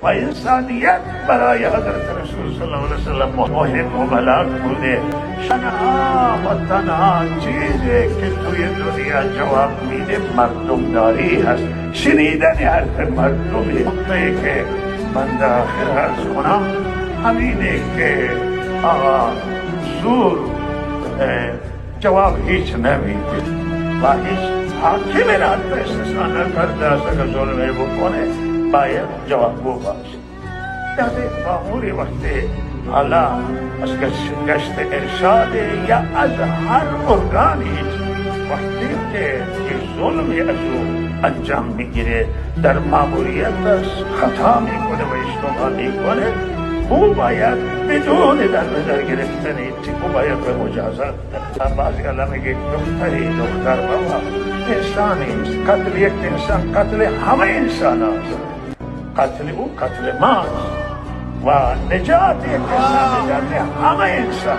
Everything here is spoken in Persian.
و انسانیت برای حضرت رسول صلی الله علیه وسلم مهم و ملاک بوده. تنها و تنها چیزی که توی دنیا جواب میده مردم داری هست، شنیدن حرف مردمی. نقطه‌ای که من در آخر عرض کنم همینه که آقا زور جواب هیچ نمیده و هیچ حاکم را به استثنا نکرده است که ظلمه بکنه باید جوابگو باشه. در یک ماموری وقتی حالا از گشت ارشاد یا از هر ارگانی وقتی که یک ظلمی از او انجام میگیره در ماموریت خطا میکنه و اشتباه میکنه، او باید بدون در نظر گرفتن هیچی او باید به مجازات ده. بعضی علم میگه دختر بابا انسانی است، قتل یک انسان قتل همه انسان است، قتل او قتل ماست و نجات یک انسان نجات همه انسان.